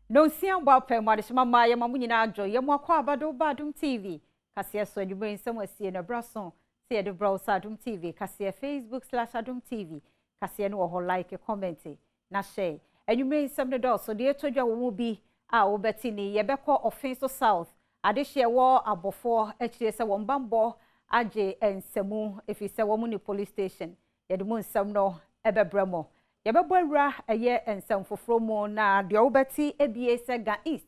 No sian bwa pe mwadishima maya mamunyi na ajo ye mwakwa abado ba Adom TV kasiye so edubrin samwasiye na brason siye de browse Adom TV kasiye Facebook/Adom TV kasiye no ho like comment na share edubrin samne do so de etodwa wo mu bi a obeti ni yebekọ Offenso South adehye wo ABOFOUR ekire se wo mbambo age ensemu efise wo mu ni police station yedumu nsam no ebebremo yabebwara eye ensem foforo mu na de obeti ebie se Ga East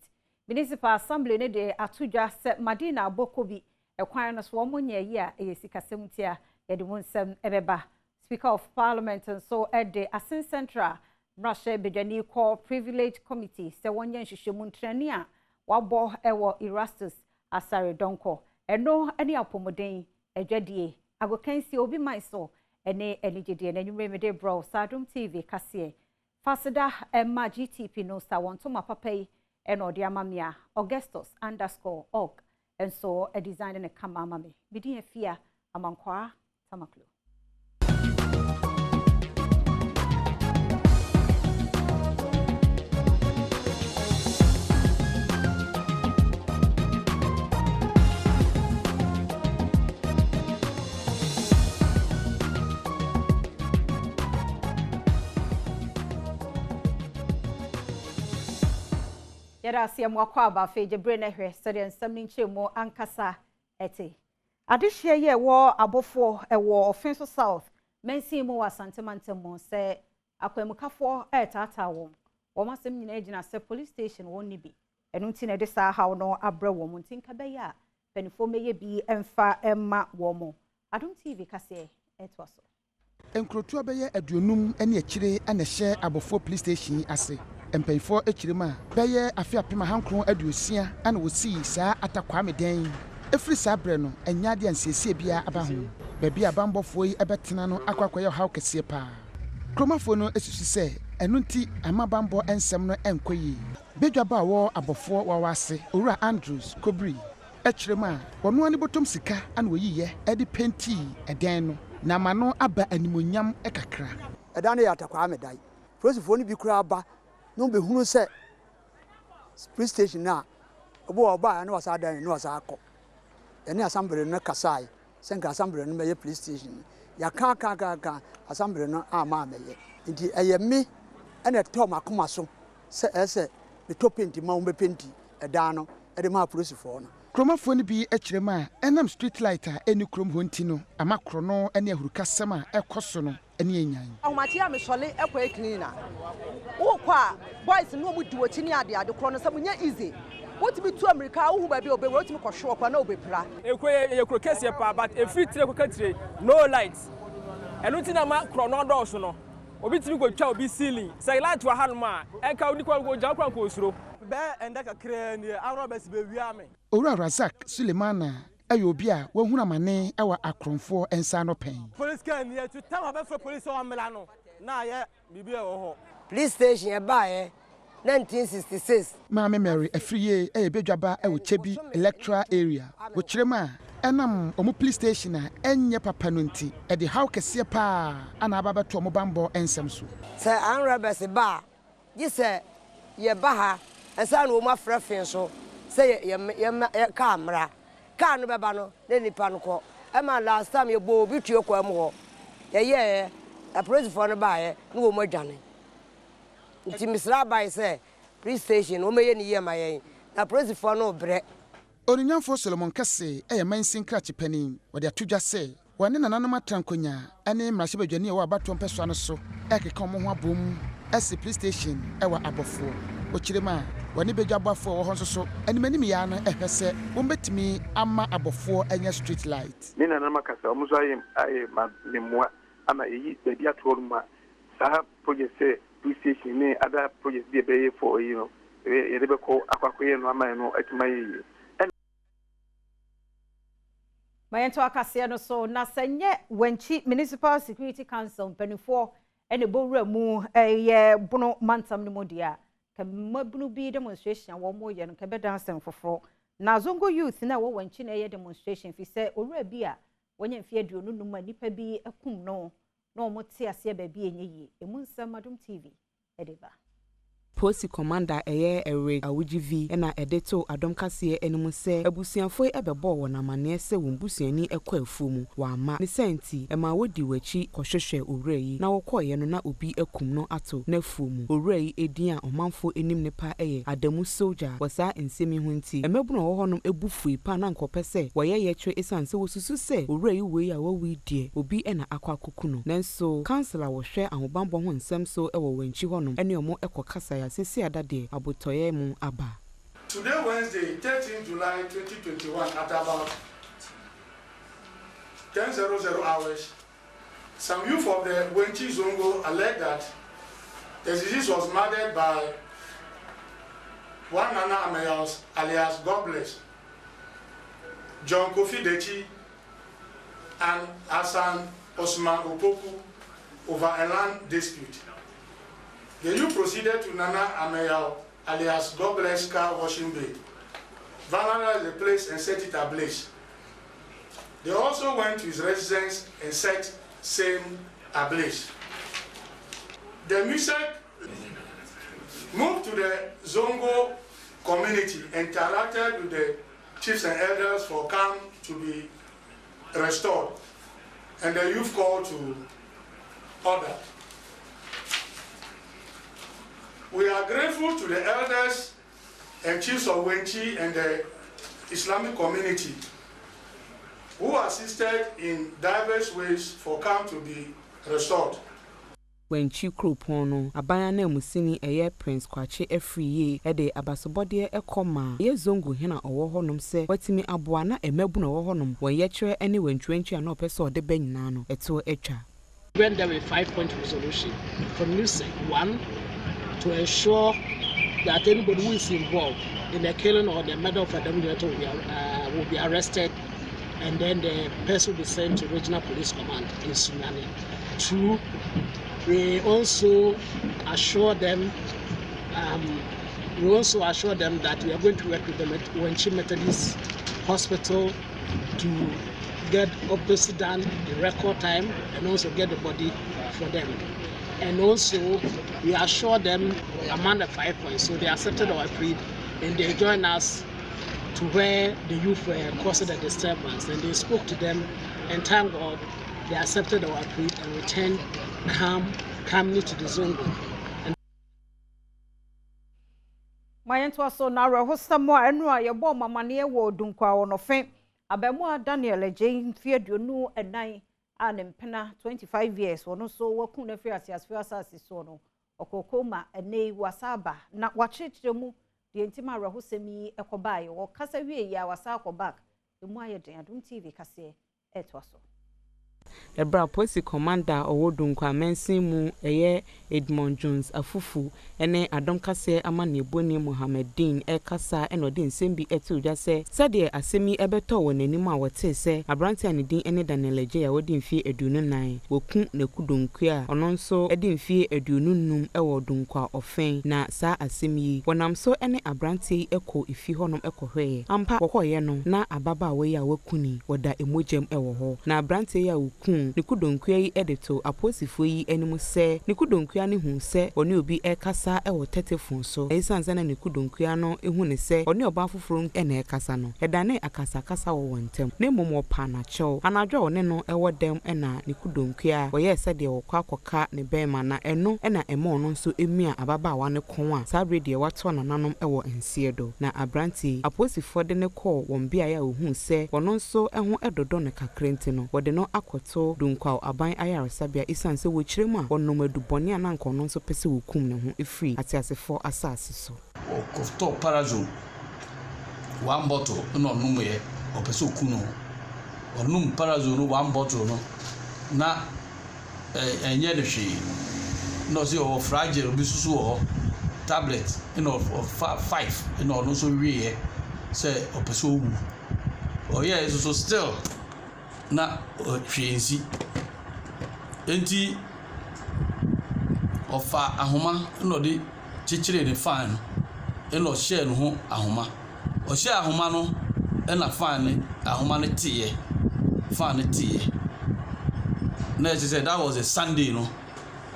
Municipal Assembly ne de atudwa se Madina Abokobi ekwan no so wo munye yi a eyesikasem tia yedumu nsam ebeba Speaker of Parliament and so ede Asin Central Russia Bedani call Privilege Committee se wonye nhwehwemu ntrani a wabo ewo Erastus Asare Donko eno ani apomoden edwadie agokansi obi maiso ene eligede na nwumre mede bro Adom TV kase fasida emma GTP no sa wonto mapapai eno de amamia Augustus_org enso a design ne kama amame bidi afia amankwa tamaklo Yada siya mwakwa abafe jebre na hwe sede nsam ni nchemu ankasa ete adehye ye wo ABOFOUR ewo Offenso South mensi mu wasantemantemo se akwemukafo etata wo masem nyina egina se police station won ni bi enu nti na de sa hawo no abre wo mu ntinka be ya penifo meye bi emfa emma wo mu Adom TV kase etwaso enkrotu abeye aduonum ene akire anehye ABOFOUR police station ase empayfo ekirima beye afia pema hankron aduosia ana wosi saa atakwame den efri sabre no enyade ansiesie bia abaho bebi abambofo yi ebetena no akwakoye haw kese pa kromafo no esusu se enu nti amabambo ensem no enkoyi bedwaba wo ABOFOUR wawase owura Andrews Kobri ekirima wono ani botom sika ana woyiye edi penti eden no na mano aba animonyam ekakra edan ya atakwame dai prosifo ni bi kura aba no be hunu se police station na obo oba na wasa dan no wasa akọ ene assembly no kasai senka assembly no meye police station ya ka assembly no ama meye nti eye me ene tom akoma so se ese the top penti ma umbe penti edan no ede ma police for no kromafo ni bi ekirema enam street light a eni krom honti no amakro no ene ahurukasem a ekoso no ene enyan ahomati a mesole ekwa ekina wo kwa boys no mu diwoti ni ade kro no samunya easy what be to America wo ba bi obe wo timi kwhwe kwa na obepra ekwe ye kro kese pa but e free tire kokatire no lights enu ti na ma kro no do so no obi timi go twa obi ceiling say light wa hanuma enka odi kwa go ja kwa ko osuro be enda kakra ni arobes be wi ame owura Razak Sulemana ayo obi a wahunu amane ewa akronfo ensa no pen police can here to tell about police o amela no na ye bibi e wo ho police station e ba 1966 Mama Mary afriye bedwaba ewo chebi electoral area wo kirema enam omu police station a enye papa no nti e de haw kese pa ana aba beto omu bambo ensem so se anrebes ba gi se ye ba ha ensa no omu afrefin so se ye camera ka no beba no ne nipa no ko e ma last time ye bo obi tuo kwa mu ho ye a police for no ba ye no wo madwane nti misra ba se police station o meye ni ye ma ye na police for no bre Oninyamfo Solomon Kase mansin krachi panin wode atudwa se wane nananom atrankonya ane mrahye badwane wa abato mpeso no so ekeka mo ho abom ese police station ewa ABOFOUR okirema wane bedwabafo wo ho so animanim ya na ehwese wombetimi ama ABOFOUR anya street light ni nananom Kase omuzo aye ma nemwa ama eyi bebi atoruma sa project police station ni other project be be for you know yerebeko akwakoye no ama no atimaye Mayento akase no so na senye wenchi Municipal Security Council penifo ene bowura mu ye bono mantam no modia kemabunu bi demonstration wo mo ye no kebe dancing foforo na zongo youth na wo wenchi na ye demonstration fi se owura bi a wonya mfie aduonu numa nipa bi akum no na omo te ase ba bi enye yi emu nsam Adom TV edeba Posi commander eye ewe awujivi ena edeto Adom kase enimu se abusianfo ebebo wona mane se wombusiani ekwa afumu wa ama ne senti ema wodi wachi kohwehwe owrei na wokoye no na obi akum no ato na afumu owrei edin a omanfo enim ne pa eye Adamu soldier wasa ensemi ho nti emebunu wo honom ebufui pa na nkopese woye yetwe esanse wosusu se owrei wei a wawi die obi ena akwa kokuno nanso councilor wo hwe ahobambo ho nsem so ewo wanchi honom ene omo ekokasa ya sesi adade abotoye mu aba. Today, Wednesday, 13 July 2021, at about 10:00 hours, some youth of the Wenchi Zongo alleged that the disease was murdered by one Nana Ameyals, alias God Bless, John Kofi Dechi, and Hassan Osman Opoku over a land dispute. The youth proceeded to Nana Ameyal, alias God Bless car washing bay, vandalized the place and set it ablaze. They also went to his residence and set same ablaze. The music moved to the Zongo community and interacted with the chiefs and elders for calm to be restored, and the youth called to order. We are grateful to the elders and chiefs of Wenchi and the Islamic community who assisted in diverse ways for calm to be restored. Wenchi Kropono, abaya na musini eye Prince Kwache efriye ede abasobode ekoma ye zongo hena owo honom se watimi aboa na emebu na owo honom woye kire ene wentwenchi ana opese ode banyina no eto etwa. When there were 5-point resolution from NUSEC. 1, to ensure that anybody who is involved in the killing or the murder of Adom will be arrested, and then the person will be sent to Regional Police Command in Sunyani. 2, we also assure them that we are going to work with the Wenchi Methodist Hospital to get autopsy done in record time and also get the body for them. And also, we assure them among the 5 points. So they accepted our plea and they joined us to where the youth were causing the disturbance. And they spoke to them, and thank God they accepted our plea and returned calmly to the Zongo. Mayento so na rehosta mo enu a yebo mamane wo dunkwa wo no fe abemu Daniel Jane Fieduonu enan anempena 25 years wono so waku na fi asase so no okokoma enei wasaba na wachichiremu de ntima rehosemi ekobaye wo kasa wie ya wasa akobak emu ayeden Adom TV kase etwaso. Ebra Posi commander owodunkwa mensin mu eye Edmond Jones afufu ene Adom kase amane boni Mohammedin kasa enode nsembi etuja se sade asemi ebeto wonanim a wote se abrante anedin ene Daniel Eje ya wodi mfie edunu nan woku nekudonkua ono nso edi mfie edunu num ewodunkwa ofen na sa asemi wonamso ene abrante eko ifi honom ekohwe ampa wokoye no na ababa we ya wakuni woda emojem ewo ho na abrante ya kun nikudonkua yi edito aposifo yi enimu se nikudonkua ne hu se oni obi ekasa ewo tetefon so esanza na nikudonkua no ehu ne se oni oba foforo ena ekasa no edane akasa kasa wo wontem ne momo pa na chew anadwo one no ewo dem ena nikudonkua wo ye se de wo kwakoka ne bema na eno ena emo no nso emia ababa wa ne kon a sabre de wato nananom ewo ensiedo na abranti aposifo de ne call won bia ya ohu se wono nso eho edodo ne kakrenti no wo de no akoto dunkwa aban ayaresabia isanse wo kiremu a wonom adubone ananko no nso pese wokum ne ho efri atiasefo asase so okofto parazone 1 bottle no num ye opese okun no onum parazone 1 bottle no na enye de hwe no se o fragile obi susu o tablet of 5 no so wie se opese owu o ye so still na hwensi enti ofa ahoma no de chichire ne fan no share no ho ahoma o share ahoma no na fan ahoma ne tie fan ne tie na she said that was a Sunday no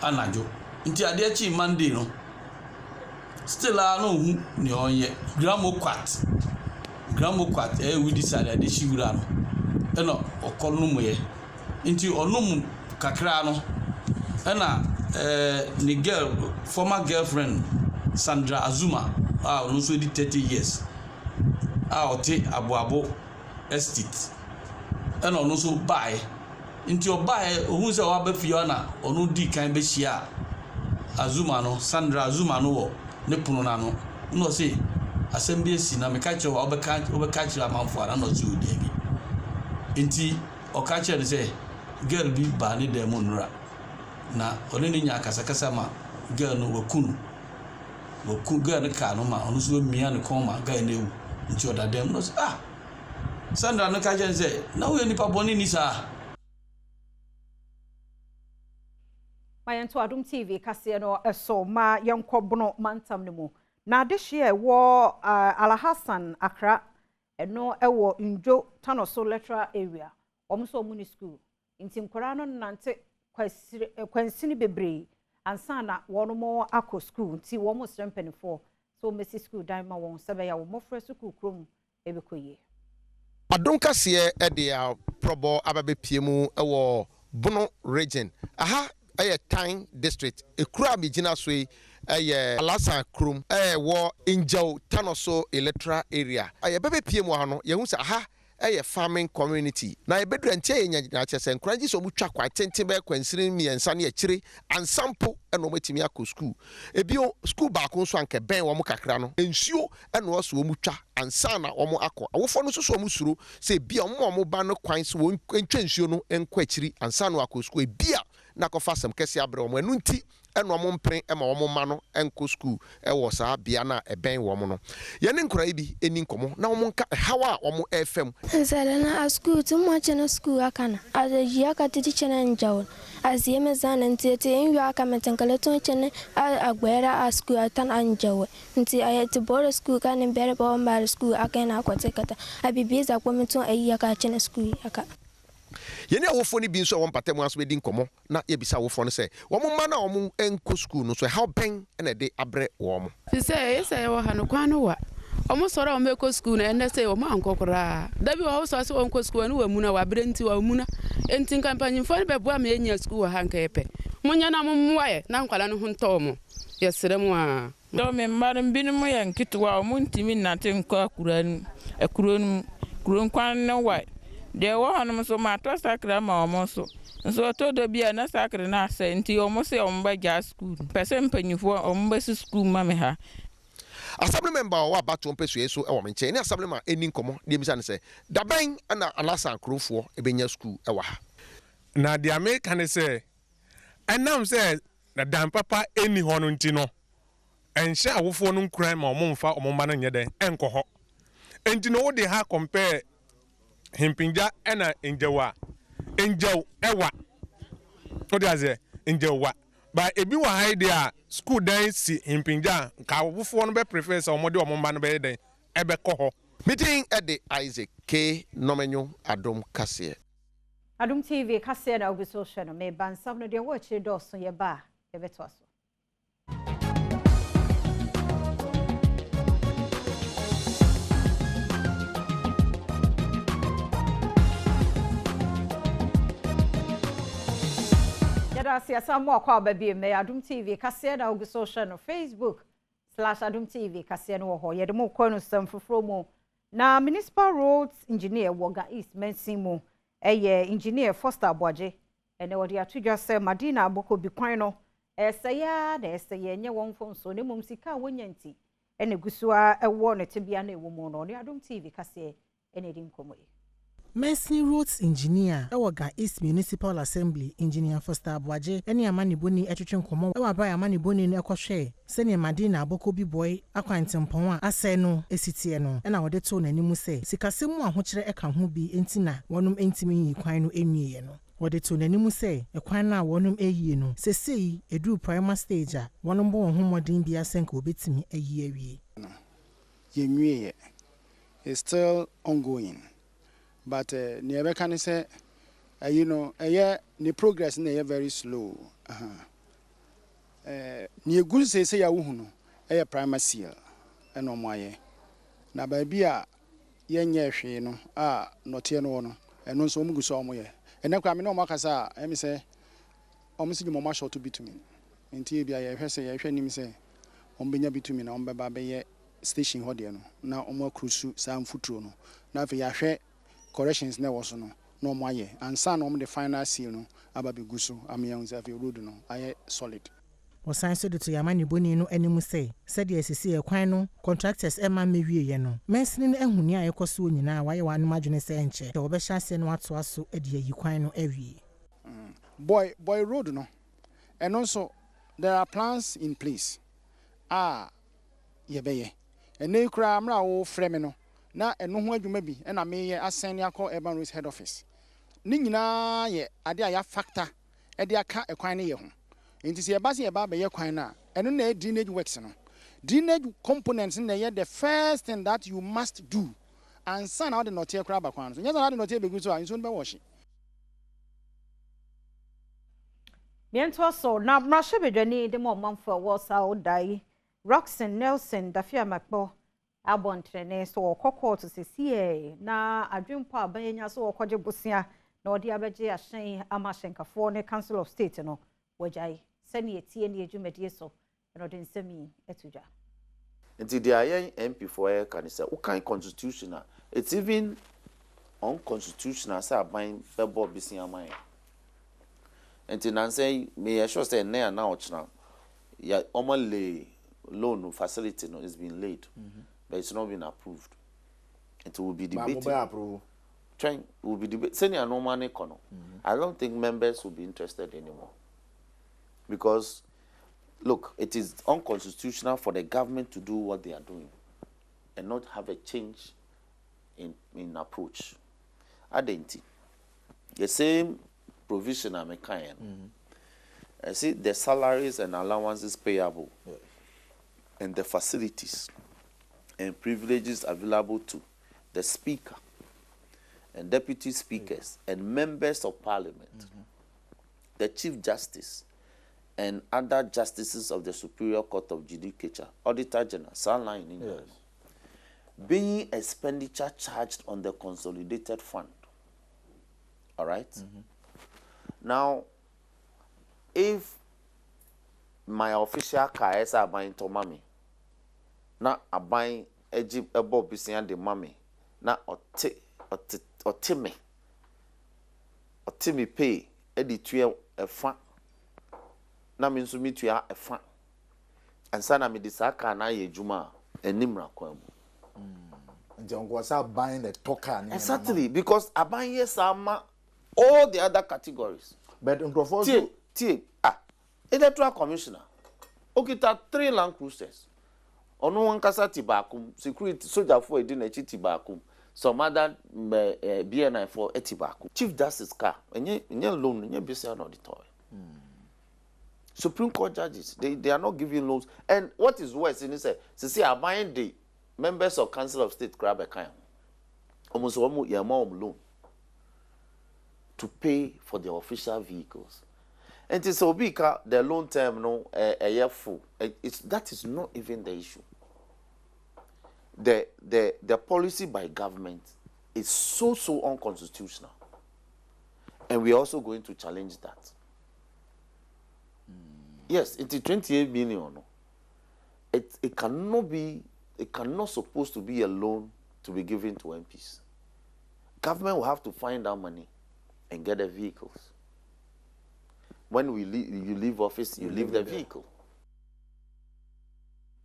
anajo nti ade achi Monday no still no hu ni onye gramoquat we decided de shiwura no e no okol no moye nti onum kakra no e na ni former girlfriend Sandra Azuma no so di 30 years ote aboabo estate e no no so buy nti obae ohun se wa ba fie na onu di kan be hia Azuma no Sandra Azuma no wo ne pono na no say assembly si na me ka che wa obeka che amanfo ara no so odi bi nti o ka che say girl bi ba ne dem nura na oni ni nya kasa ma girl no wakunu girl ka no ma onu so mia ne kon ma ga ne wu nti o da dem no say Sandra no ka che say na we ni pa boni ni sa Mayanto Adom TV kase no eso ma yenkobono mantam ne mu na de hye wo Alhassan Accra eno ewo Njo Tanoso Lecturer area omso mu ni school ntim kora no nante kwansini bebre ansa na wono mo akọ school nti wo mo srempenifo so mesi school dan ma won sebe ya wo mo fresh school krom ebekoye Adom kase e de probo ababe piemu ewo Bono region aha aye Time district ekura bigina so aye Alhassan Krum wo Njo Tanoso electoral area aye bebe piemu ha no ye hu se aha aye farming community na ebedu antie nya na chese nkranji so mutwa kwa tenten be kwansiri miensa na akire ansampo eno matimi akọ school ebio school ba ko so anke ben wo kakra no ensuo eno so mutwa ansa na wo akọ awofo no so mu suru se bia mo ba no kwan so ntwa ensuo no enkwa akiri ansa na akọ school bia na ko fasem kese abre wo enu nti eno mo mpren ema wo ma no enko school wo saa bia na eben wo mo no ye ne nkora ibi eni nkomo na wo nka hawa wo mo FM nsala na school tu mo chena school akana azi aka titi chena njawo azi emezana ntete enwi aka metenkale to chena agbera a school atan anjawo nti ayete bore school kan mbere ba mbar school akena akotekata abibiza kwa meto ayi aka chena school aka yene awofo ni bi nso won patem aso be di nkomo na ye bisa awofo no se wo ma na wo enko school no so how pen na de abre wo mo fi se wo ha no kwano wa omo soro o meko school na ene se o ma ankokora dabi wo so se onko school no wa muna wa brenti wa muna enti campaign fo be boa me nya school ha nka epe munya na mo mwaye na nkwala no hunto mo yesere mu a do me marim binu mo yankitwa o muntimi na tenko akuron kwan no wa de wo hanum so ma to sakra ma omo so to do bia na sakra na ase nti omo se omo ba ja school person panyifo omo ba school ma me ha assembly member wa bato mpeso yeso e wo menche ni assembly ma eni nkomo de bisa ne se daban na Alhassan Krofo ebenya school e wa ha na the American say enam say na dan papa eni ho no nti no enhye awofo no nkran ma omo mfa omo ma no nyede enko ho enti no wo de ha compare himpinja ena enjewa ewa odi aze enjewa ba ebi wa haide a school dan si himpinja ka wofo no be prefer say omode omomba no be den ebe ko ho meeting at the Isaac K Nomenyo Adom kase Adom TV kase na oguso hwe no me bansam no de wo chire do so ye ba ye beto aso Gracias asamo kwa baby me Adom TV kase na oguso hwe no Facebook/Adom TV kase no ho ye de mo kwa no sam foforo mu na municipal roads engineer Woga East Mensimu engineer Foster Aboaje ene wodi atudwa se Madina Aboko bi kwan no esaya na esaya nye wonfo so ne mum sika wonyanti ene gusua ewo ne tebia na ewo mu no ne Adom TV kase ene di nkomo Mercy Roads Engineer Woga East Municipal Assembly Engineer Foster Aboaje ene amani boni etwetwe nkomo ewa ba amani boni ne ekohwe se ne Madina Aboko bi boy akwantempon a ase no esitie no ena wode to nanimu se sikasemu ahokere eka ho bi entina wonum entimi yi kwan no enwiye no wode to nanimu se ekwan na wonum eyie no sesei edu primary stage a wonum bo ho modin bia senka obetimi ayi awie yenwiye is still ongoing but never can say the progress is very slow. Ni good say ya wuhu no ɛyɛ primary seal ɛna ɔmo ayɛ na baabi a yɛnyɛ hwee no a nɔteɛ no no ɛno nso ɔmo gu so ɔmo yɛ ɛnɛ kora me na ɔmo akasa a ɛmi sɛ ɔmo si ɔmo ahyɛ to bitumi nti ebi a yɛhwɛ sɛ yɛhwɛ nim sɛ ɔmo bɛnya bitumi na ɔmo bɛba bɛyɛ station hɔ deɛ no na ɔmo akrusu saa mfuturo no na afei yɛahwɛ corrections na ɛwɔ so no na ɔmo ayɛ ansa na ɔmo de final seal no aba bɛgu so ameyɛn sɛ afei road no ayɛ solid. Osan so de to Yamani Boni no animu say said the SCC kwan no contractors Emma mewie ye no mensini no ehuni a ekoso nyina waye wa anuma dwene se enche de obehya se no ato aso e de yi kwan no awie boy road no and also there are plans in place yebeye ene kura amra wo frame no na eno ho adwuma bi na meye asen ne akọ urban roads head office ni nyina ye ade aya factor e de aka ekwan ne ye ho nti se eba se eba be ye kwan na eno na drainage works no drainage components na ye the first thing that you must do and san how the not here crab kwan so nyeza na the not here be good so anso no be wash Miento so na mrashe bedwani de mo manfo wo sa odai Roxen Nelson Dafia Makbo Abon trene so kokko to sesie na adwempo abanya so okoje bosia na odi abeje ahyen amashenkafo ne Council of State no wajai sani etie ne adwumedie so no de nsemi etuja nti dia yen MP for can say who can constitutional it's even unconstitutional say aban bebo bisia man nti nan say me sure say na na ochna ya omale loan facility no is being laid but it's not been approved. It will be debated. Trying will be debated. Senior normal economy. I don't think members will be interested anymore. Because look, it is unconstitutional for the government to do what they are doing and not have a change in approach. Identity. The same provision I'm making. I see the salaries and allowances payable and the facilities and privileges available to the Speaker and Deputy Speakers and members of Parliament, the Chief Justice and other justices of the Superior Court of Judicature, Auditor General, Salline in English, being expenditure charged on the consolidated fund. All right? Now, if my official car is buying to mommy, na aban Egypt ebo bisian de mami na otime pay edi tue efa na me nso mitua efa ansa na me disaka na ye juma enimra kwam njongo sa buying the token exactly because aban yes ama all the other categories but nkrofo electoral commissioner okita 3 Land Cruisers ono wankasa tibakum security soldier for edi na chi tibakum some other BNI for etibakum Chief Justice car enye loan enye bisa na auditor Supreme Court judges they are not giving loans and what is worse in say buying the members of Council of State grab a kind almost one year more loan to pay for their official vehicles. And it's obika the loan term no a year full. That is not even the issue. The policy by government is so unconstitutional, and we are also going to challenge that. Yes, it is 28 million. It cannot be. It cannot supposed to be a loan to be given to MPs. Government will have to find that money and get the vehicles. When you leave office, you leave the vehicle.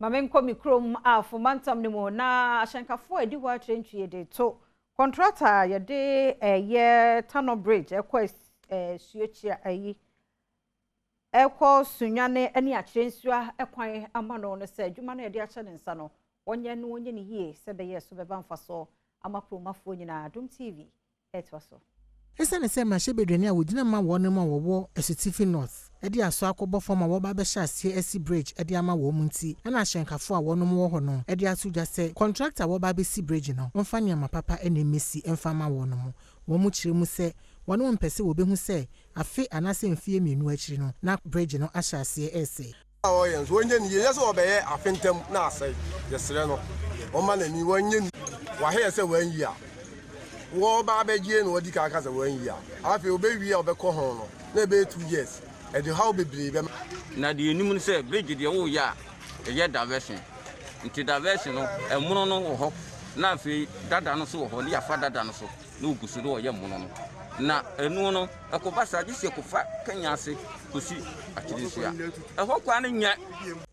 Mamenko mikrom for mantam ni mo na ashankafo edi wa trentwie de to contractor ye de ye tunnel bridge ekwa suachia ayi ekwa sunyane ani akyerensua ekwan amano no se adwuma no ye de ache ne nsa no onye ne yie se be ye so be banfa so amakromafo nyina Adom TV etwaso Esa ne se ma shebedwani a wodina ma wonu ma wowo Esutifi North edi aso akobo form a wo ba be hyasie esi bridge edi ama wo munti na ahyenkafo a wonu mo ho no edi atuja se contractor wo ba be si bridge no mfa ne ma papa ene mesi mfa ma wonu mo wo mu kire mu se wonu mpese wo be hu se afi anase mfie menu akiri no na bridge no ahyase ese Oh, yes, when you yes or bear, I think them now say, yes, Reno. O man, and you when you were here, say, when you are. War Babaji and what the carcass of 1 year. I feel baby of a cohono, maybe 2 years. And you how be believe them. Now, the new say, Bridget, the old ya, a yet diversion. Into diversion, a mono or now, that dinosaur, or your father dinosaur, no good to do a young mono. Now, a no, a copasa, this you could fat, can you say, to see, actually, a whole planning yet.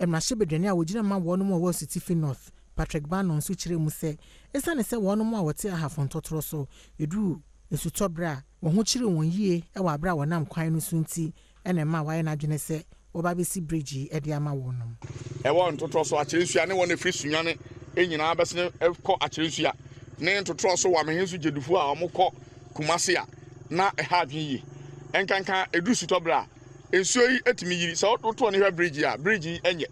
And my shibedenia would you one more City North. Patrick Bannon switchere mu se esa ne se wono mu a wote ahafon totoro so edu esutobra wo ho chire won yie e wa bra wonam kwan no sunti ene ma waye na adwene se wo ba be si bridge e de ama wonom e won totoro so akire nsua ne won efri sunwane enyina besene ko akire nsua ne totoro so wa mehensu jedufu a omko kumase a na e ha adwen yie enkanka edu sutobra ensuo yi etimi yiri se woto ne hwa bridge a bridge enye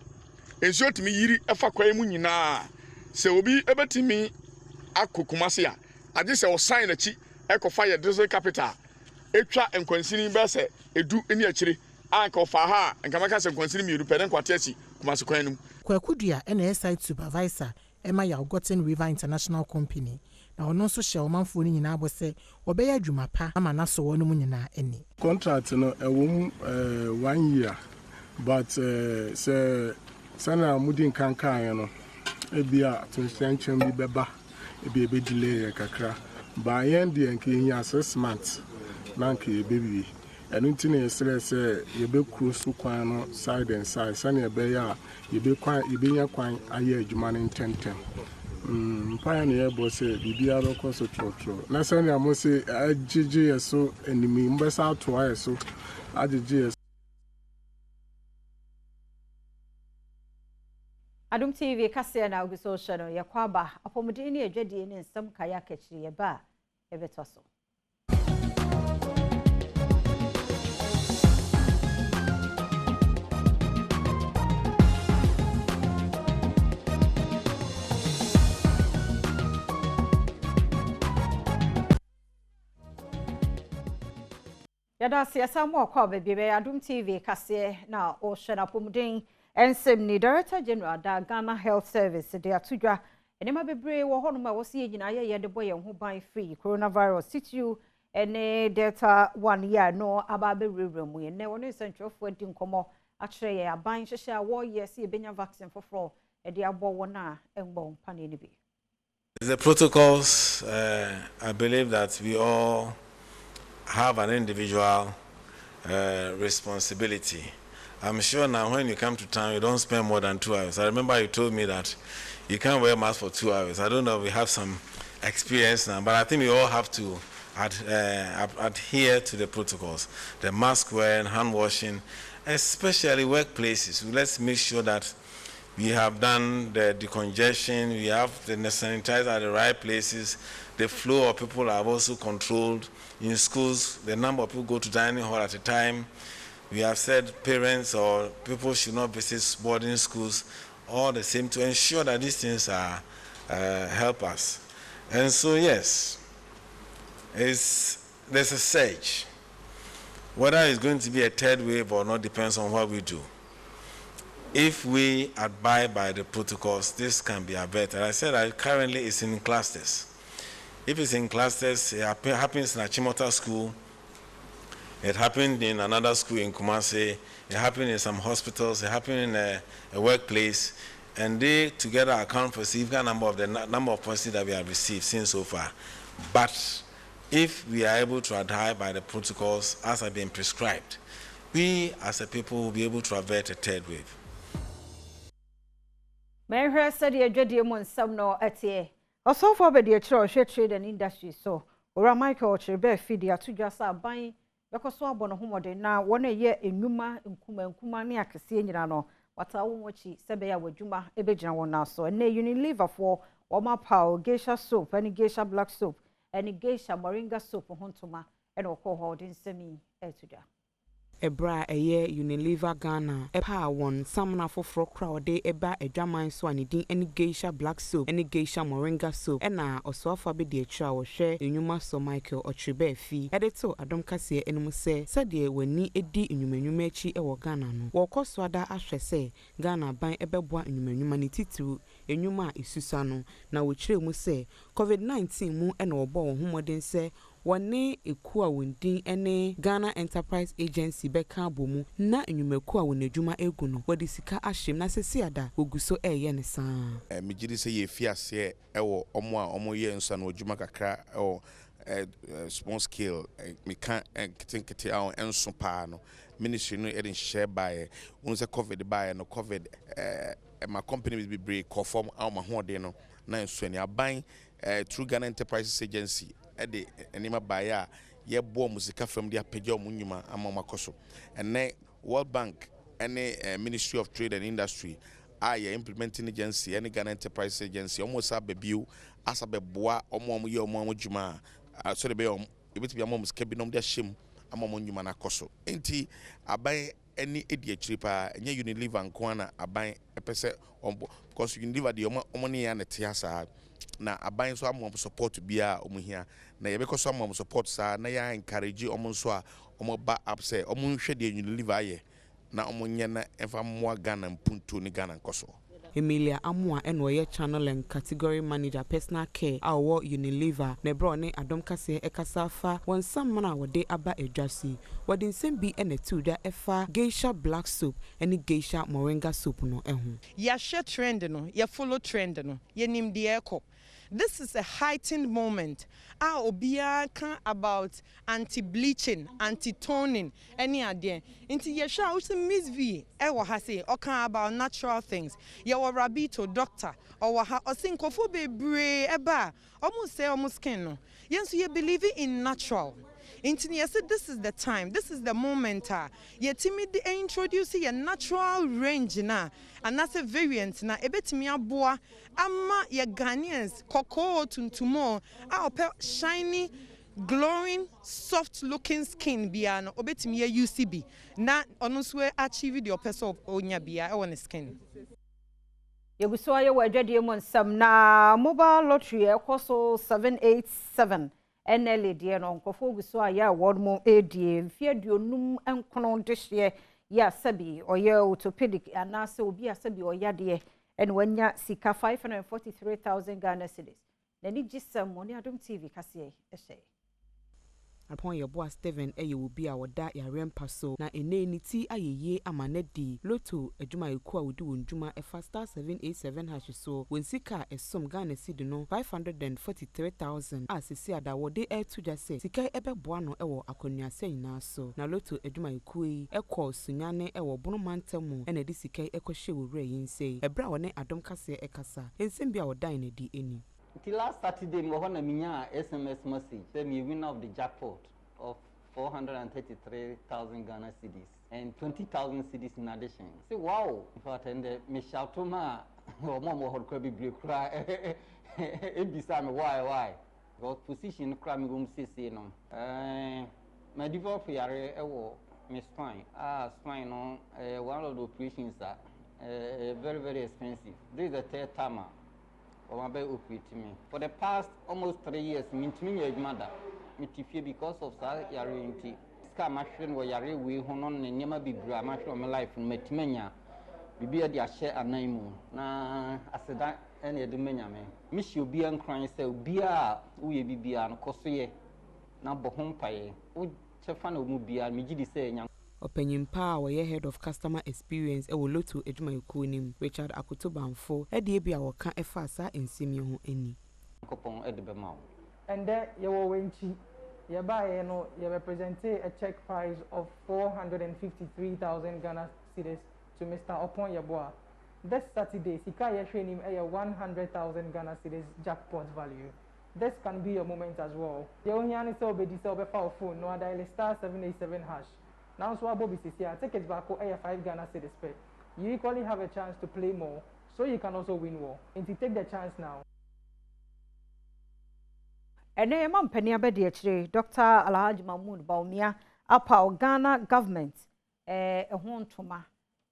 ensuo timi yiri efa kwai mu nyina se obi ebetimi akokumase a age se o sign na chi ekofa ye district capital etwa enkwansini bese edu eni akire anka ofa ha nkamaka se enkwansini mi edu peden kwate achi kumase kwan num Kwakudua ena site supervisor Emma Yalgotten River International Company na ono so hye omanfo ni nyina abose obeya adwuma pa ama na so wono mu nyina eni contract no ewom 1 year but say sana mudin kankan no ebia tunsenchen bi beba ebia be delay kakra ba yen de enke nya 6 months nanke ebebi enu ntine yesere se yebe cross kwan no side and side sana ebeya yebe kwan yebenya kwan aye adwuma no tentem mpaya ne yebo se bibia roko so trotro na sana mo se agege yeso enimi mbesa ato ayeso agege Adom TV kase na oguso shono yakwaba apomudi ni adwadi ni nsam kaya kachiri yeba ebetoso Yada siasa mo kwa bebe Adom TV kase na o shona apomudi Ensem Director General da Ghana Health Service de atudwa enema bebre wo hono ma wo se yina ye de boye ho ban free coronavirus situ ene delta 1 year no aba be rewremu ene wono sentrofo di nkomo akire ye aban hyehye a wo ye se benya vaccine foforo e de abo wona engbo pane ni bi. The protocols I believe that we all have an individual responsibility. I'm sure now when you come to town, you don't spend more than 2 hours. I remember you told me that you can't wear mask for 2 hours. I don't know if we have some experience now, but I think we all have to adhere to the protocols. The mask wearing, hand washing, especially workplaces. Let's make sure that we have done the decongestion, we have the sanitizer at the right places, the flow of people are also controlled. In schools, the number of people go to dining hall at a time. We have said parents or people should not visit boarding schools, all the same, to ensure that these things are help us. And so, yes, there's a surge. Whether it's going to be a third wave or not depends on what we do. If we abide by the protocols, this can be averted. I said that currently it's in clusters. If it's in clusters, it happens in a Chimota school. It happened in another school in Kumasi. It happened in some hospitals. It happened in a workplace. And they together account for a significant number of the number of positives that we have received since so far. But if we are able to adhere by the protocols as have been prescribed, we as a people will be able to avert a third wave. Mayhra said the adwadi mu nsam no atie. Also for be the trade and industry so. Ora Michael Chirbe feed ya tudwa sa ban because so abono homode na wona ye enuma nkuma ne akese nyina no wata wo nwochi sebe ya wadwuma ebegina wona so na Unilever for Oma Power Geisha soap and Geisha black soap and Geisha moringa soap hontoma and okọ holding semi etudwa. ebra eye Unilever Ghana epa won samna foforo crowd eba edwaman so anidin eni geisha black soap eni geisha moringa soap ena osoafa be de atwa wo hwe enwuma so Michael Ochibe fi edito Adom kase enum se sade wani edi enwumanwuma achi ewo Ghana no wo koso ada ahwe se Ghana ban ebeboa enwumanwuma ne titiru enwuma isusa no na wo kire mu se COVID-19 mu ena obo wo homoden se wone eku a wondin ene Ghana Enterprise Agency beka bomu na enwumaku a wonadwuma egu no wodi sika ahyem na sesi ada oguso eye ne san mejiri se ye fiase ewo omo a omo ye nsa na odwuma kakra ewo small scale meka kitinkiti a enso pa no ministry no edin share by unse COVID by no COVID my company be break conform a ma hoden no na enso ni aban through Ghana Enterprise Agency ede enima baya ye bo musika fam dia pagya omunyuma ama makoso ene World Bank ene Ministry of Trade and Industry aye implementing agency ene Ghana Enterprise Agency almost abebiu asabeboa omo ye omo adwuma so de be ebetibi ama musika bi nom dia hyem ama omunyuma na koso enti aban ene edi akiri pa enye Unilever nkoana aban epese because Unilever de omo ne ya ne tiasa na aban so am support bia omuhia na yebekọ so am support sa na ya encourage omo so a omo ba up say omo hwe de Unilever aye na omo nya na emfa mo Ghana mpuntu ni Ghana nkoso Emilia Amwa eno ye channel and category manager personal care awo Unilever ne bro ne Adom kase ekasafa won samana wode aba edwasi wode nsem bi ene tuda efa geisha black soap ene geisha moringa soap no ehu ya share trend no ya follow trend no ye nim de ekọ. This is a heightened moment. Obia can about anti-bleaching, anti-toning, any idea. Inti yesha usi Miss V, ewa hase, okan about natural things. Yawa rabito, doctor, or waha, or sinkofo bebre, eba, almost say almost ken no. Yes, you believe in natural. Inti yes, this is the time, this is the moment. Ye timid introduce a natural range na, and that's a variant na. Ebetimi aboa ama ye Ghanaians koko tuntumo shiny, glowing, soft-looking skin bia no obetimi ye UCB na onuswe achieve the person onya bia on skin. Yeguso aye wadwade mu nsam na mobile lottery ekoso 787 NLA de no nkofo guso aye award mo edie mfie duonum enkono dehye ya sabi oye orthopedic anase obi asabi oyade and wanya sika 543,000 Ghana cedis. Nani gisam woni Adom TV kase ehye. Upon your boy Steven will be our da ya rempa so na ene niti ayeye amanedi loto adwuma eku a wodi wonjuma e star 787 hash so when sika esom Ghana cedi no 543,000 asisi ada wode to just say sika ebeboa no ewo akonua sanyina so na loto adwuma eku yi ekọ sunyane ewo bono mantemu ene di sika ekohye wore yinse ebra wone Adom kase ekasa ensem bia wodan na di eni. Till last Saturday, Mohana Minya SMS message said me winner of the jackpot of 433,000 Ghana cedis and 20,000 cedis in addition. Say wow! In fact, and me shout to my mom or could be break cry. It be some why? Because position cram room CC no. My divorce yare me spine. Spine no. One of the operations are very expensive. This is the third time. For the past almost 3 years, me mother, because of that, yarinti. Scam machine where yari we honon and never be grammatical my life from Metimania. Bibi a share a name. Na I said that any dominion. Miss you be crying, say, Bia, we be an cosse. Now, Bohom Paye. Would Chefano Mubia, Mijidi saying. Opinion power ye head of customer experience e woloto edwuma ekunim Richard Akotobanfo e de bia wo ka efasa ensemi ho eni kopon e de bema and there ye wo wenchi ye buy no ye represent a check price of 453,000 Ghana cedis to Mr. Opon Yeboah. This Saturday sika ye hwenim e 100,000 Ghana cedis jackpot value. This can be your moment as well. Ye ohia ni se obedi se obefa phone no dial star 787 hash. Now, so Bobby says, tickets back for 5 Ghana cedis pay. You equally have a chance to play more, so you can also win more. And to take the chance now. And I am Penny Abedi, Dr. Alhaji Mahmoud Baumia, Apa Ghana government, ho ntoma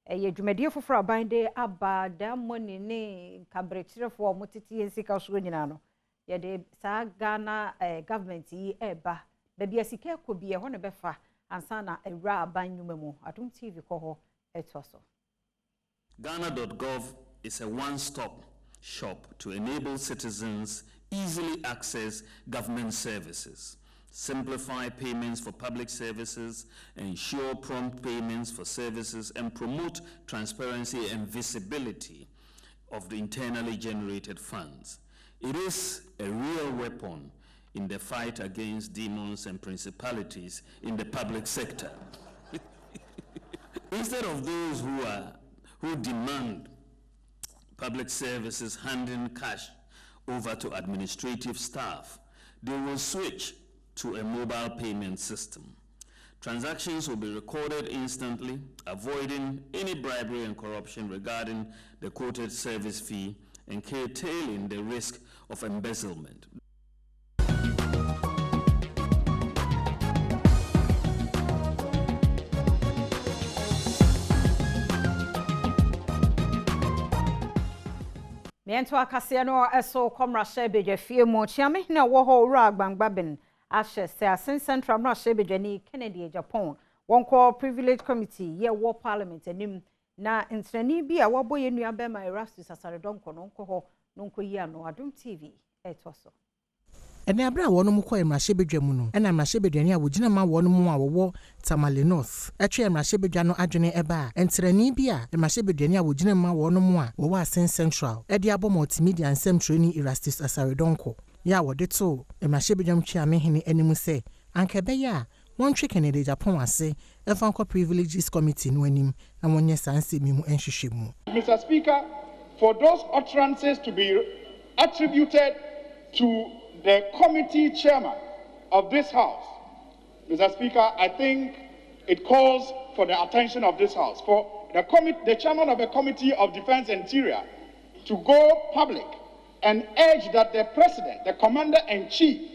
ye dwumadie foforo aban de aba da money ne kabretirefo motete yensika so nyina no ye de sa Ghana government yi eba ba bia sika ekobie ho ne befa ansa na ewra aban nyuma mu Adom TV ko ho etoso. Ghana.gov is a one-stop shop to enable citizens easily access government services, simplify payments for public services, ensure prompt payments for services, and promote transparency and visibility of the internally generated funds. It is a real weapon in the fight against demons and principalities in the public sector. Instead of those who demand public services handing cash over to administrative staff, they will switch to a mobile payment system. Transactions will be recorded instantly, avoiding any bribery and corruption regarding the quoted service fee and curtailing the risk of embezzlement. Miento akase no eso komra shebe dwafie mu chiame na wo ho wura agbangbaben ashe se asen central mra shebe dwani Kennedy Japan wonko privilege committee ye wo parliament anim na ntrani bi a woboye nua be ma Erastus Asaredonko no nko ho no nko yi ano Adom TV etoso. Ene abra wono mu kwa emrahye mu no ena emrahye bedwani a wogina ma wono mu a wowo Tamale North etwe emrahye bedwa no adwene eba entrani bi a emrahye bedwani a wogina ma wono mu a wowo Asen Central edi abo multimedia nsem training Erastus Asaredonko ya wode to emrahye bedwam chiame hene animu se anka be ya wontwe Kennedy Japan ase efanko privileges committee no anim na wonye sanse mimu enhwehwemu. Mr. Speaker, for those utterances to be attributed to the committee chairman of this House, Mr. Speaker, I think it calls for the attention of this House, for the chairman of the Committee of Defense and Interior to go public and urge that the president, the commander-in-chief,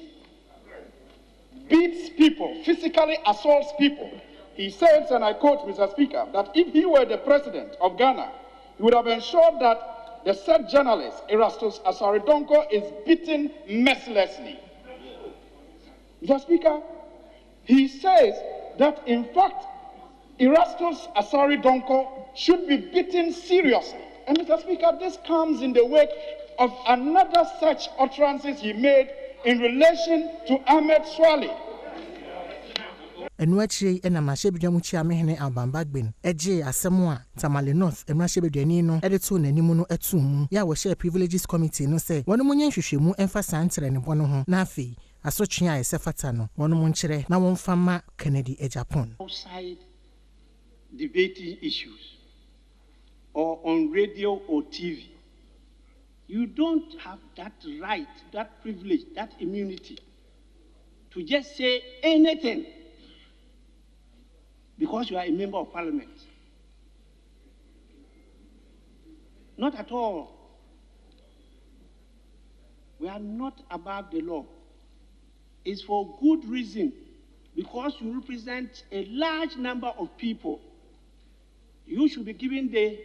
beats people, physically assaults people. He says, and I quote, Mr. Speaker, that if he were the president of Ghana, he would have ensured that the said journalist, Erastus Asaredonko, is beaten mercilessly. Mr. Speaker, he says that, in fact, Erastus Asaredonko should be beaten seriously. And, Mr. Speaker, this comes in the wake of another such utterances he made in relation to Ahmed Swale. Enwachi ena mashebedwamu chiame hene Albambagben eje asemu a Tamale North emrahye no edeto nanimu no etum ya wo share privileges committee no say wono munye hwehwemu emfasa ntere ne bono ho na afi asotwe a esefata no wono munkyere na wonfama Kennedy Japan. Outside debating issues or on radio or TV, you don't have that right, that privilege, that immunity to just say anything because you are a member of parliament. Not at all. We are not above the law. It's for good reason, because you represent a large number of people. You should be given the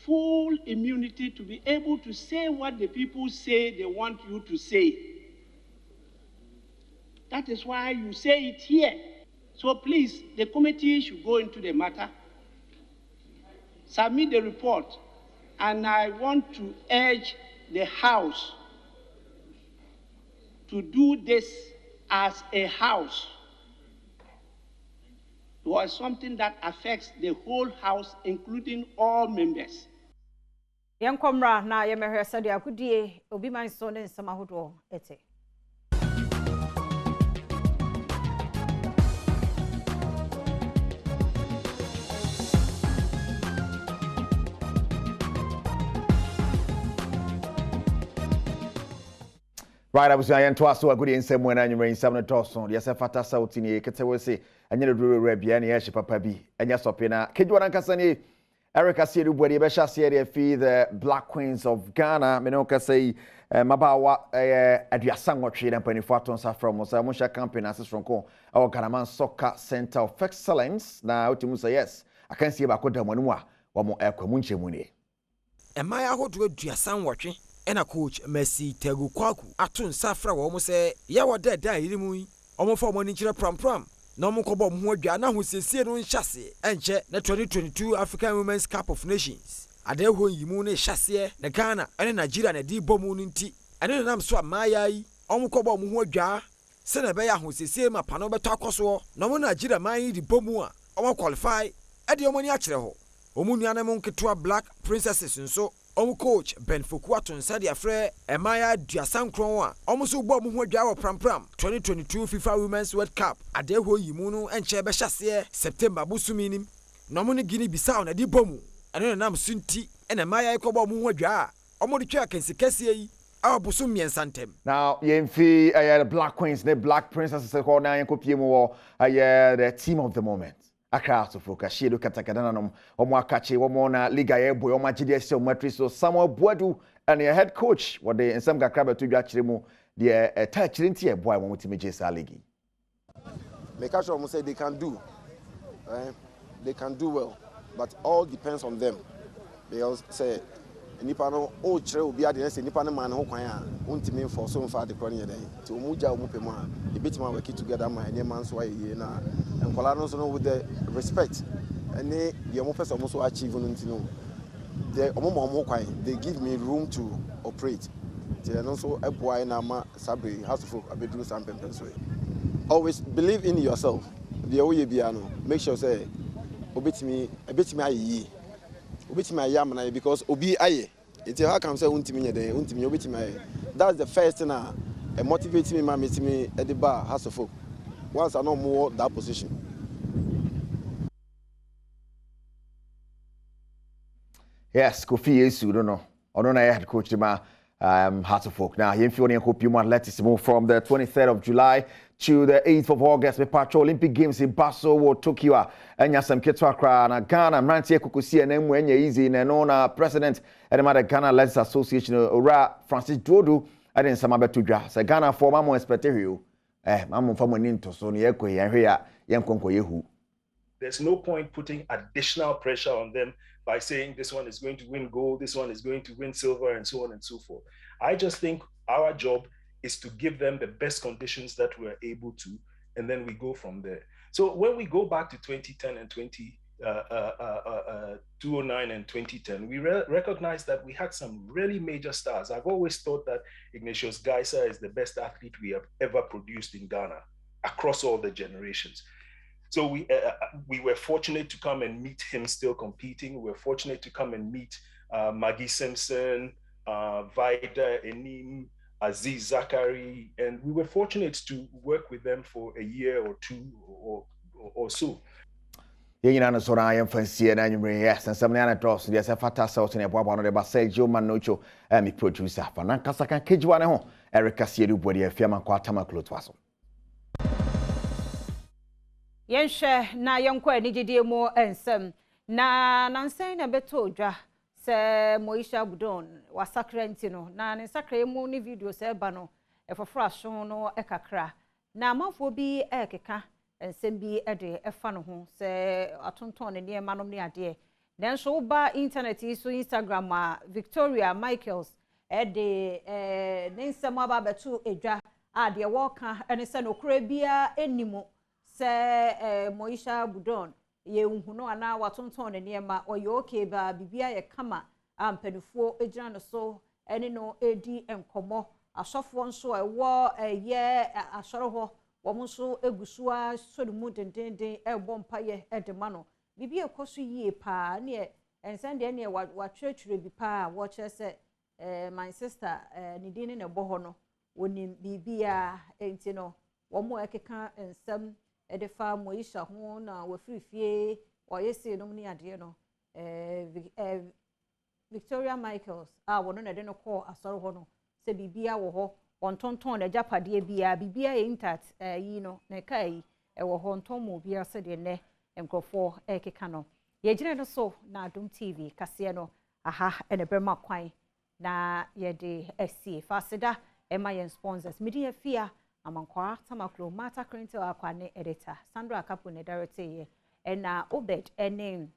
full immunity to be able to say what the people say they want you to say. That is why you say it here. So please, the committee should go into the matter, submit the report, and I want to urge the House to do this as a House. It was something that affects the whole House, including all members. Yankomra na yemehwe sadi akudie obi manso ne nsama hodo ete. Right, I was saying to us so a good insem when I'm in 7 Tosson. Yes, a fata south in a Catawasi, and you do Rabiani, Ashi Papa B, and yes, Opina. Kidwan Cassani, Erica Siri, where the Besha Siri fee the Black Queens of Ghana, Menoka say, Mabawa, at your summer trade and penny fatons are from Mosamusha campaign assist from Co, our Ganaman Soccer Center of Excellence. Now, to say yes. akansie ba koda mo no a wo mo ekwamu nchemu ne Emaya ahodo aduasan wotwe ena coach Messi Tegu Kwaku ato nsafra wo mo se ye wo da irimu yi omo fa mo ni kire pram na omo kobo mo ho adwa na ho sesie no nhyase enche na 2022 African Women's Cup of Nations ade ho yimu ne hyase na Ghana ene Nigeria na di bomu no nti ene nam so amaya yi omo kobo mo ho adwa se na be ya ho sesie ma pa no beto akoso na omo Nigeria man yi di bomu a omo qualify ade omo ni akire ho omo nuane mo nketo Black Princesses nso omo coach Ben Fokuato nsade afre Emaya Duasankron a omo so gbo mo ho adwa wo pram 2022 FIFA Women's World Cup ade ho yimu no enche be hyase September busuminim no mo ne Guinea Bissau na di bomu ene nam sunti ene Emaya ikogbo mo ho adwa omo de twa kansikase yi abusum miensantem now yemfi the Black Queens the Black Princesses ko na yenkopie mu wo the team of the moment Accra to focus shedo katakadana no omo akache omo na liga ye boy omo agide ese omo matriso Samuel Boadu and your head coach what they ensam kakra beto dwa kire mu the touch nti e boy omo timi jesa league make sure omo say they can do they can do well but all depends on them because say nipa no o kire obi ade say nipa no man ho kwan a untimi for so far the crown yede ti omu ja omu pemu a e betima work together ma ene man so aye na enkola no so no with the respect ene the omu person omu so achieve no ntino the omu kwan they give me room to operate ti no so eboy na ma sabre house of abedru sam pempen so always believe in yourself the oye bia no make sure say obetimi aye obetimi aye amana because obi aye it how come say untimi nyede untimi obetimi aye that's the first thing that motivates me ma metimi at the bar house of folk once I know more that position. Yes, Kofi Yesu don't know. I don't know head coach ma Heart of Folk. Now, if you want to hope you athleticism from the 23rd of July to the 8th of August, the Patrol Olympic Games in Baso, Tokyo, and Yasam Ketwakra, and Ghana, Mantia Kukusi, and Mwenya Easy, and Nona President, and the Ghana Athletics Association, Ora Francis Dodu, and then some other two jobs. Ghana for Mamo Especterio, Mamma from Ninto, so Nieko, and here, Yankonko Yehu. There's no point putting additional pressure on them by saying this one is going to win gold, this one is going to win silver, and so on and so forth. I just think our job is to give them the best conditions that we're able to, and then we go from there. So when we go back to 2010 and 2009 and 2010, we recognize that we had some really major stars. I've always thought that Ignatius GEISHA is the best athlete we have ever produced in Ghana across all the generations. So we were fortunate to come and meet him still competing. We were fortunate to come and meet Maggie Simpson, Vida Enim, Aziz Zachary, and we were fortunate to work with them for a year or two or so. Yina no so na yem fancy na nyumre yes and some na dross dey say fata south na eboa no dey ba say Joe Manocho me producer fa na kasa kan kejiwa ne ho Erica Siedu body afia man kwa tama clothes waso. Yenshe na yenkwa nigide mo ensem na nansen na beto odwa se Moisha Budon wasakra ntino na ne sakra mu ni video se ba no efofra so no ekakra na amafo bi ekeka ensem bi ede efa no ho se atonton ne niema no ne ade den so ba internet so Instagram a Victoria Michaels ede ne nsem aba beto edwa ade woka ene se no kura bia enimo se Moisha Budon ye unhuno ana watonton ne niema oyoke ba bibia ye kama ampenufuo ejina no so ene no edi enkomo asofo nso ewo ye asoro ho wo nso egusua sodumu dendenden ebo mpaye edema no bibia ekoso yie pa ne ensende ne wa twetwere bi pa wo chese my sister ni dini ne bo ho no woni bibia enti no wo mo ekeka ensem edefa Moisha ho na wafirifie oyese no ni ade no Victoria Michaels wono na de no call asoro ho no se bibia wo ho ontonton na japade bia bibia intact yi no na kai wo ho ntomo bia se de ne enkrofo ekeka no ye gine no so na Adom TV kase no aha ene brema kwan na ye de SC fasida ema yen sponsors media fia amankwa tamaklo mata current akwane editor Sandra Akapu ne director ye ena Obed ene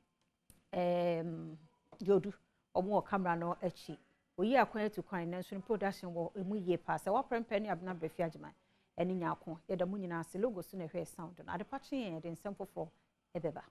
Yodu omo camera no echi oyi akwan to kwan na so production wo emu ye pass wa prempe ne abna brefi agema eni nya ko ye da mu nyina se logo so na hwe sound na ade pache ye de nsem fofo ebeba